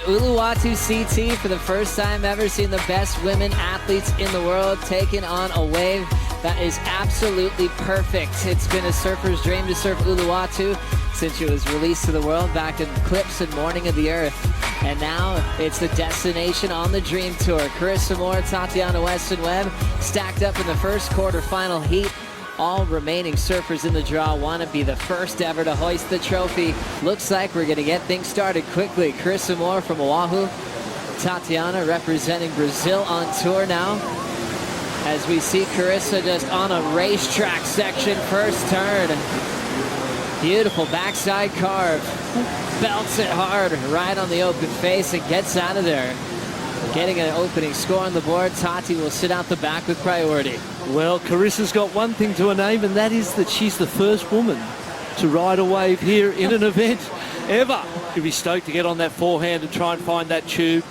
Uluwatu CT, for the first time ever, seen the best women athletes in the world taking on a wave that is absolutely perfect. It's been a surfer's dream to surf Uluwatu since it was released to the world back in Clips and Morning of the Earth. And now it's the destination on the Dream Tour. Carissa Moore, Tatiana Weston-Webb stacked up in the first quarterfinal heat. All remaining surfers in the draw want to be the first ever to hoist the trophy. Looks like we're going to get things started quickly. Carissa Moore from Oahu. Tatiana representing Brazil on tour now. As we see Carissa just on a racetrack section, first turn. Beautiful backside carve. Belts it hard right on the open face and gets out of there. Getting an opening score on the board. Tati will sit out the back with priority. Well, Carissa's got one thing to her name, and that is that she's the first woman to ride a wave here in an event ever. She'll be stoked to get on that forehand and try and find that tube.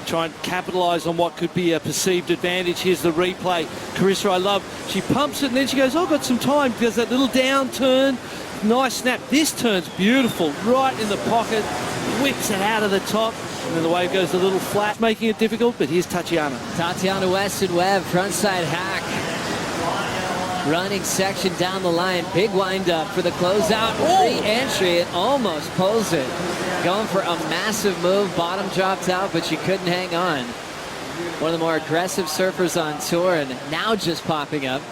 Try and capitalise on what could be a perceived advantage. Here's the replay. Carissa, I love. She pumps it and then she goes, oh, I've got some time. Does that little down turn. Nice snap. This turn's beautiful. Right in the pocket. Whips it out of the top. And then the wave goes a little flat, making it difficult, but here's Tatiana. Tatiana Weston-Webb, frontside hack. Running section down the line. Big wind-up for the closeout. Re-entry, it almost pulls it. Going for a massive move. Bottom dropped out, but she couldn't hang on. One of the more aggressive surfers on tour, and now just popping up.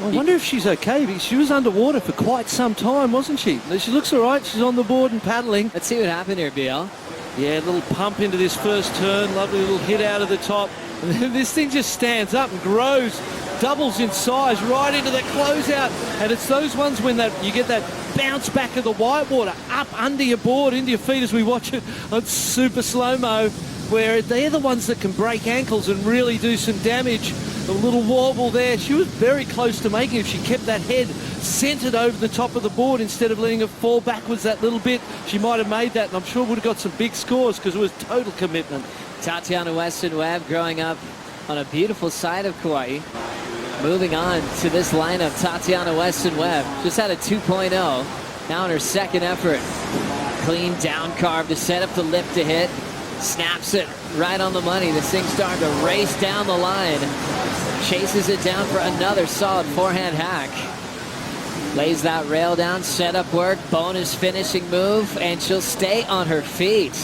I wonder if she's okay, because she was underwater for quite some time, wasn't she? She looks all right. She's on the board and paddling. Let's see what happened here, BL. Yeah, a little pump into this first turn. Lovely little hit out of the top. And then this thing just stands up and grows, doubles in size right into the closeout. And it's those ones when you get that bounce back of the whitewater up under your board, into your feet, as we watch it on super slow-mo, where they're the ones that can break ankles and really do some damage. A little wobble there. She was very close to making it if she kept that head centered over the top of the board instead of letting it fall backwards that little bit. She might have made that, and I'm sure would have got some big scores because it was total commitment. Tatiana Weston-Webb growing up on a beautiful side of Kauai. Moving on to this lineup, Tatiana Weston-Webb just had a 2.0. Now in her second effort. Clean down carve to set up the lip to hit. Snaps it right on the money. This thing's starting to race down the line. Chases it down for another solid forehand hack. Lays that rail down, setup work, bonus finishing move, and she'll stay on her feet.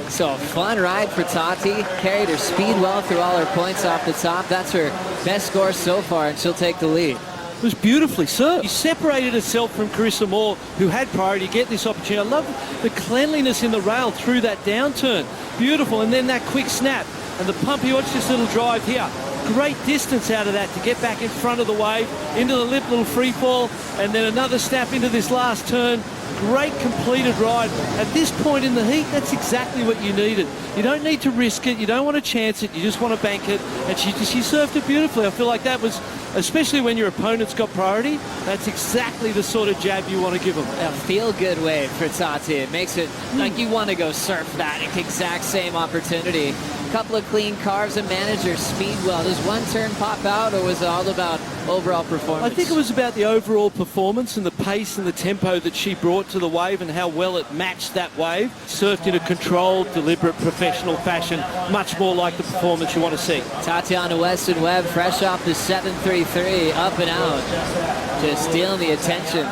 So a fun ride for Tati. Carried her speed well through all her points off the top. That's her best score so far, and she'll take the lead. It was beautifully served. She separated herself from Carissa Moore, who had priority to get this opportunity. I love the cleanliness in the rail through that downturn. Beautiful. And then that quick snap. And the pump, you watch this little drive here. Great distance out of that to get back in front of the wave, into the lip, little free fall, and then another snap into this last turn. Great completed ride. At this point in the heat, that's exactly what you needed. You don't need to risk it. You don't want to chance it. You just want to bank it. And she served it beautifully. I feel like that was, especially when your opponent's got priority, that's exactly the sort of jab you want to give them. A feel-good wave for Tati. It makes it like you want to go surf that exact same opportunity. Couple of clean carves and manage your speed well. Does one turn pop out, or was it all about overall performance? I think it was about the overall performance and the pace and the tempo that she brought to the wave and how well it matched that wave. Surfed in a controlled, deliberate, professional fashion, much more like the performance you want to see. Tatiana Weston-Webb, fresh off the 733, up and out. Just stealing the attention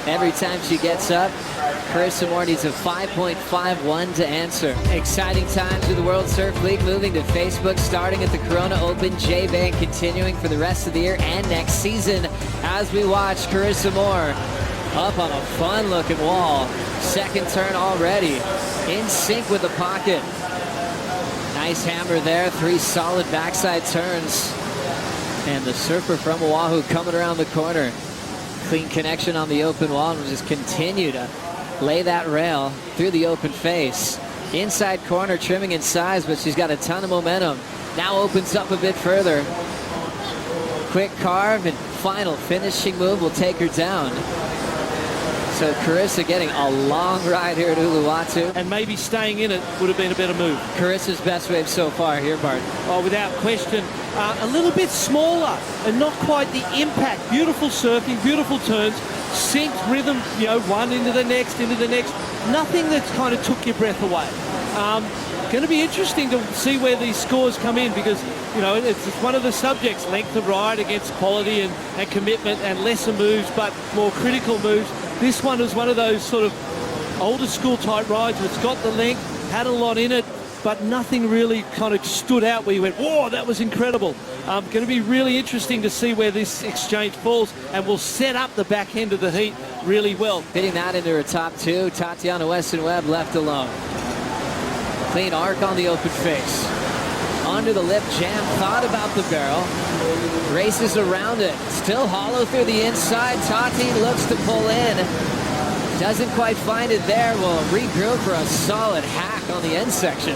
every time she gets up. Carissa Moore needs a 5.51 to answer. Exciting times with the World Surf League, moving to Facebook, starting at the Corona Open, J-Bank continuing for the rest of the year and next season as we watch Carissa Moore up on a fun-looking wall. Second turn already, in sync with the pocket. Nice hammer there, 3 solid backside turns. And the surfer from Oahu coming around the corner. Clean connection on the open wall, and will just continue to lay that rail through the open face. Inside corner, trimming in size, but she's got a ton of momentum. Now opens up a bit further. Quick carve and final finishing move will take her down. So Carissa getting a long ride here at Uluwatu. And maybe staying in it would have been a better move. Carissa's best wave so far here, Bart. Oh, without question. A little bit smaller and not quite the impact. Beautiful surfing, beautiful turns, synced rhythm, one into the next, Nothing that kind of took your breath away. Going to be interesting to see where these scores come in, because, you know, it's one of the subjects, length of ride against quality and commitment and lesser moves but more critical moves. This one is one of those sort of older school type rides that's got the length, had a lot in it, but nothing really kind of stood out where you went, whoa, that was incredible. Going to be really interesting to see where this exchange falls, and will set up the back end of the heat really well. Hitting that into her top two, Tatiana Weston-Webb left alone. Clean arc on the open face. Under the lip jam, thought about the barrel. Races around it. Still hollow through the inside. Tati looks to pull in. Doesn't quite find it there. Will regroup for a solid hack on the end section.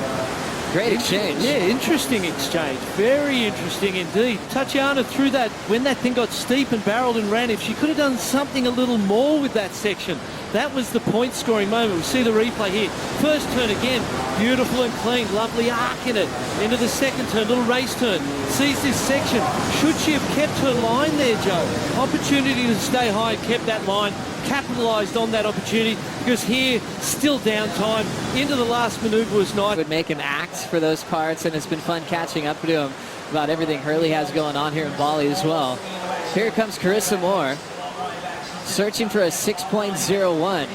Great exchange. Yeah, interesting exchange. Very interesting indeed. Tatiana threw that, when that thing got steep and barreled and ran, if she could have done something a little more with that section, that was the point scoring moment. We see the replay here. First turn again, beautiful and clean, lovely arc in it. Into the second turn, little race turn. Sees this section. Should she have kept her line there, Joe? Opportunity to stay high, kept that line, capitalised on that opportunity, because here, still downtime. Into the last manoeuvre was nice. Would make him act for those parts, and it's been fun catching up to him about everything Hurley has going on here in Bali as well. Here comes Carissa Moore, searching for a 6.01.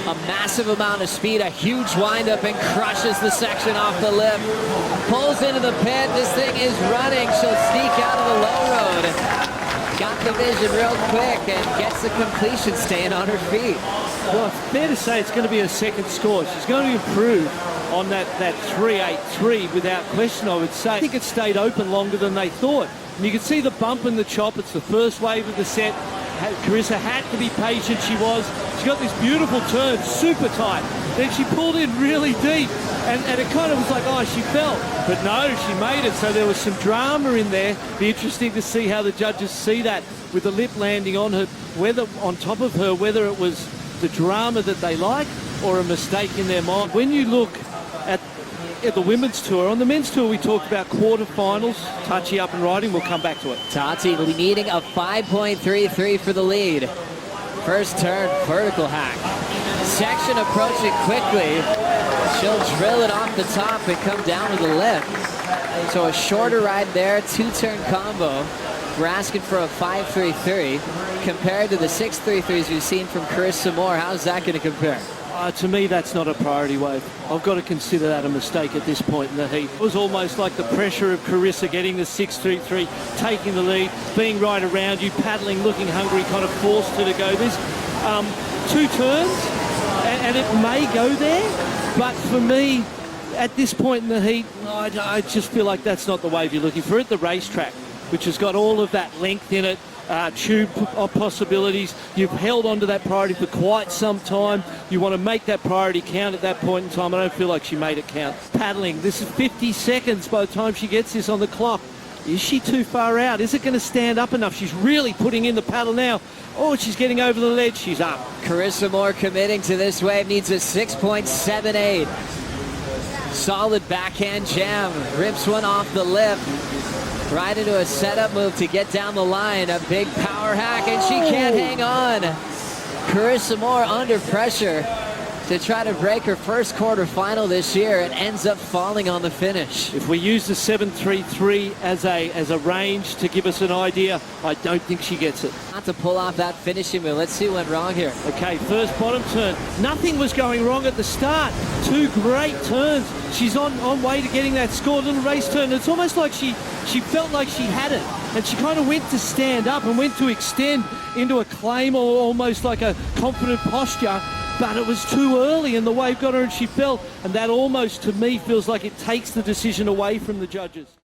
A massive amount of speed, a huge windup, and crushes the section off the lip. Pulls into the pit. This thing is running. She'll sneak out of the low road. Got the vision real quick and gets the completion, staying on her feet. Well, it's fair to say it's going to be a second score. She's going to improve on that 3.83 without question, I would say. I think it stayed open longer than they thought. And you can see the bump and the chop. It's the first wave of the set. Carissa had to be patient. She was. She got this beautiful turn, super tight. Then she pulled in really deep. And it kind of was like, oh, she fell. But no, she made it. So there was some drama in there. Be interesting to see how the judges see that, with the lip landing on her, whether on top of her, whether it was the drama that they like or a mistake in their mind. When you look at the women's tour, on the men's tour we talked about quarterfinals, Tachi up and riding. We'll come back to it. Tati needing a 5.33 for the lead. First turn, vertical hack. Section approaching quickly. She'll drill it off the top and come down with the lip. So a shorter ride there, two-turn combo. We're asking for a 5.33 compared to the 6.33s we've seen from Carissa Moore. How's that going to compare? To me, that's not a priority wave. I've got to consider that a mistake at this point in the heat. It was almost like the pressure of Carissa getting the 6.33, taking the lead, being right around you, paddling, looking hungry, kind of forced her to go this. Two turns, and it may go there, but for me, at this point in the heat, I just feel like that's not the wave you're looking for. At the racetrack, which has got all of that length in it, tube of possibilities. You've held onto that priority for quite some time. You want to make that priority count at that point in time. I don't feel like she made it count. Paddling, this is 50 seconds by the time she gets this on the clock. Is she too far out? Is it going to stand up enough? She's really putting in the paddle now. Oh, she's getting over the ledge. She's up. Carissa Moore committing to this wave, needs a 6.78. Solid backhand jam. Rips one off the lip. Right into a setup move to get down the line. A big power hack, and she can't hang on. Carissa Moore under pressure to try to break her first quarterfinal this year, and ends up falling on the finish. If we use the 7.33 as a range to give us an idea, I don't think she gets it. Not to pull off that finishing move. Let's see what went wrong here. Okay, first bottom turn. Nothing was going wrong at the start. Two great turns. She's on way to getting that score. Little race turn. It's almost like she felt like she had it, and she kind of went to stand up and went to extend into a claim, or almost like a confident posture. But it was too early, and the wave got her and she fell. And that almost, to me, feels like it takes the decision away from the judges.